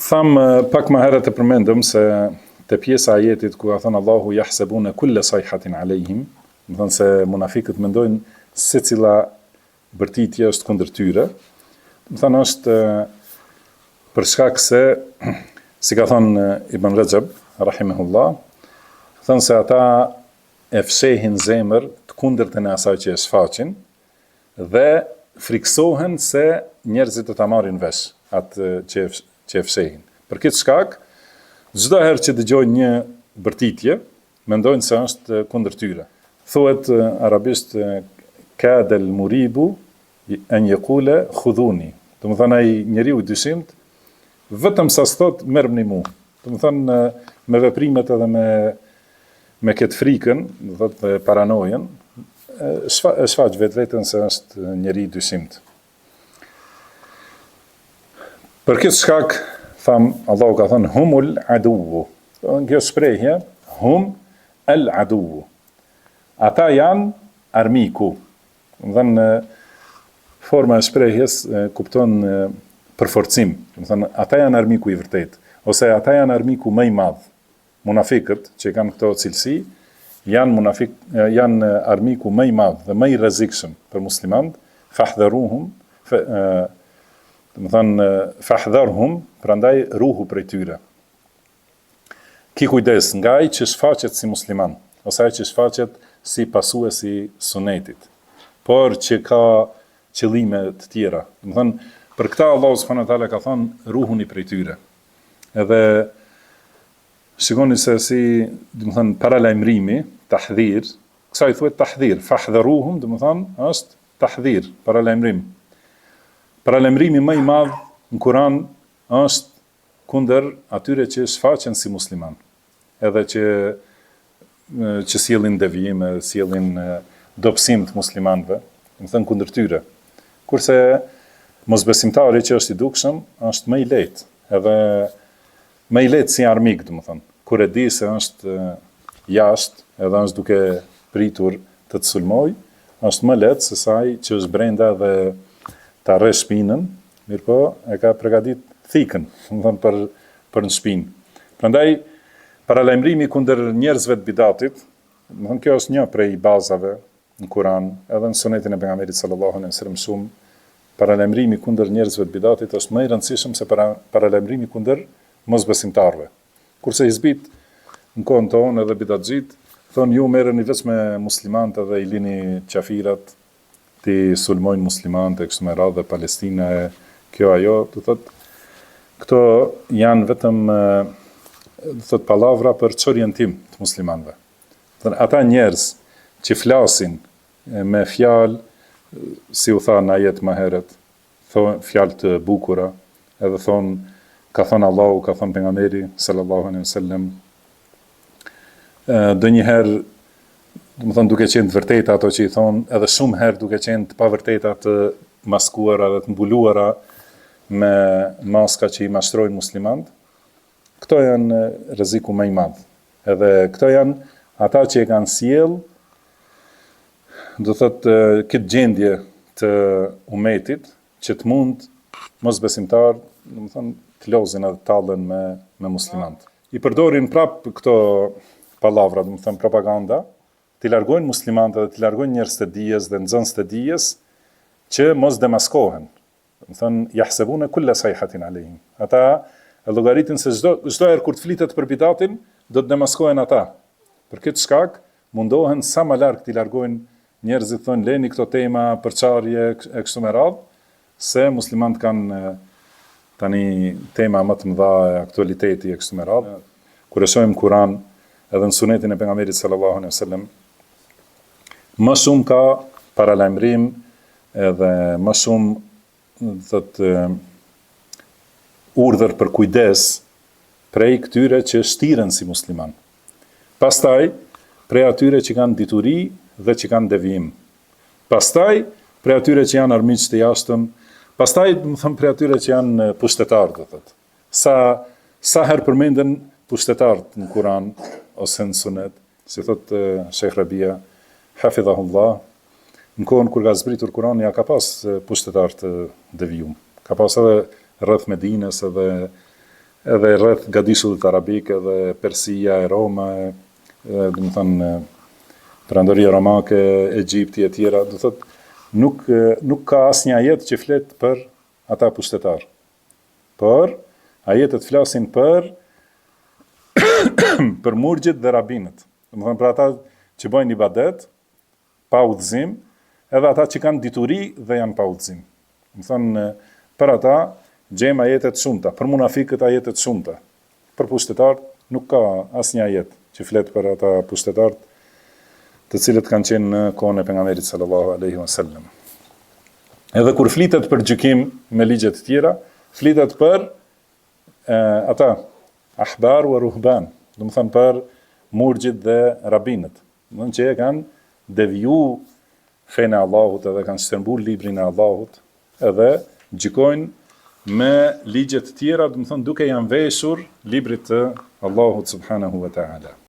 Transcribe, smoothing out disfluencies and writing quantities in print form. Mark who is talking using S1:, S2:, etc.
S1: Tham pak më herët e përmendëm se te pjesa e ajetit ku ka thënë Allahu yahsabuna kulla sayhatin alejhim, do thënë se munafiqët mendojnë secila bërtitje është kundër tyre. Do thënë është për shkak se, si ka thënë Ibn Rajab rahimahullah, thënë se ata e fshehin zemër të kundërtën e asaj që e shfaqin dhe friksohen se njerëzit do ta marrin vesh atë që e fshehin. Për këtë shkak, çdo herë që dëgjojnë një bërtitje, mendojnë se është kundër tyre. Thuhet arabisht kada al-muribu an yaqula khudhuni. Do të thonë ai njeriu i dyshimt vetëm sa thot merrni mua. Do të thonë me veprimet edhe me këtë frikën, do thotë paranojën, shfaq vetveten se është njeri i dyshimt. Për këtë shkak, Allahu ka thënë humul aduwu. Kjo shprehje, hum el aduwu. Ata janë armiku. Më thënë, forma e shprehjes kupton përforcim. Më thënë, ata janë armiku i vërtet. Ose ata janë armiku më i madh. Munafikët që kanë këto cilësi, janë armiku më i madh dhe më i rrezikshëm për muslimanët, fahdharuhum, do të thënë fahdharhum, prandaj ruhu prej tyre. Ki kujdes nga ai që shfaqet si musliman, ose ai që shfaqet si pasues i sunetit, por që ka qëllime të tjera. Do të thënë, për këtë Allahu subhanahu wa taala ka thënë ruhuni prej tyre. Edhe shikoni se si, do të thënë, paralajmërimi, tahdhir, kësaj thuhet tahdhir, fahdharuhum, do të thënë, është tahdhir, paralajmërim. Paralajmërimi më i madh në Kur'an është kundër atyre që shfaqen si musliman, edhe që sjellin devijime, sjellin dobësim të muslimanëve, do të thënë kundër tyre. Kurse mosbesimtari që është i dukshëm është më i lehtë, edhe më i lehtë si armik, do të thënë. Kur e di se është jashtë, edhe është duke pritur të sulmoj, është më lehtë se sa ai që është brenda dhe ta rreth shpinën, mirëpo e ka përgatit thikën, do të thënë për në shpinë. Prandaj paralajmërimi kundër njerëzve të bidatit, do të thënë kjo është një prej bazave në Kur'an, edhe në sunetin e pejgamberit sallallahu alaihi wasallam shumë, paralajmërimi kundër njerëzve të bidatit është më i rëndësishëm se paralajmërimi kundër mosbesimtarëve. Kurse hizbit në kohën tonë edhe bidatxhit thonë ju merreni vetëm me muslimanët dhe i lini qafirat, ti sulmojnë muslimanët e kështu me radhë dhe Palestina e kjo ajo, do thotë këto janë vetëm do thotë pallavra për çorientim të muslimanëve. Ata njerëz që flasin me fjalë, si u tha në ajet më herët, thonë fjalë të bukura, edhe thonë ka thënë Allahu, ka thënë pejgamberi sallallahu alaihi wasallam. Donjëherë, do të thonë duke qenë të vërteta ato që i thonë, edhe shumë herë duke qenë të pavërteta të maskuara dhe të mbuluara me maska që i mashtrojnë muslimanët. Këto janë rreziku më i madh. Edhe këto janë ata që e kanë sjell, do thotë këtë gjendje të umetit që të mund mosbesimtar, do të thonë të lozin edhe tallen me muslimanët. I përdorin prap këto pallavra, do të thonë propaganda, të largojnë muslimanët dhe të largojnë njerëz të dijes dhe nxënës të dijes që mos demaskohen. Do të thonë yahsabuna kulla sayhatin alehim. Ata e llogaritin se çdo herë kur të flitet për bidatin, do të demaskohen ata. Për këtë shkak mundohen sa më larg të largojnë njerëzit, thonë leni këto tema përçarje e kështu me radhë, se muslimanët kanë tani tema më të mëdha e aktualiteti e kështu me radhë. Kur e shohim Kur'an edhe në sunetin e pejgamberit sallallahu alaihi wasallam, më shumë ka paralajmërim edhe më shumë thotë urdhër për kujdes prej këtyre që shtiren si musliman. Pastaj prej atyre që kanë dituri dhe që kanë devijim. Pastaj prej atyre që janë armiq të jashtëm, pastaj do të them prej atyre që janë pushtetarë, do thotë. Sa herë përmenden pushtetarët në Kur'an ose në sunet, si thotë Sheikh Rabia hafidhahullah, në kohën kur ka zbritur Kurani, ja ka pas pushtetar të devijum. Ka pas edhe rreth Medinës edhe edhe rreth gadisullit arabik, edhe Persia, e Roma, do të thonë Perandoria Romake, Egjipti e tjera, do thotë nuk ka asnjë ajet që flet për ata pushtetar. Por ajetet flasin për për murgjit dhe rabinët. Do të thonë për ata që bëjnë ibadet pa udhëzim, edhe ata që kanë dituri dhe janë pa udhëzim. Do të thonë për ata gjejmë ajetet shumta, për munafikët ajetet shumta. Për pushtetarët nuk ka asnjë ajet që flet për ata pushtetarët të cilët kanë qenë në kohën e pejgamberit sallallahu alaihi wasallam. Edhe kur flitet për gjykim me ligje të tjera, flitet për ata ahbar wa ruhban, do të thonë për murgjit dhe rabinët, do të që e kanë deviju fenë e Allahut edhe kanë shtrembur librin e Allahut, edhe gjykojnë me ligje të tjera, do të thonë duke janë veshur librit të Allahut subhanahu wa ta'ala.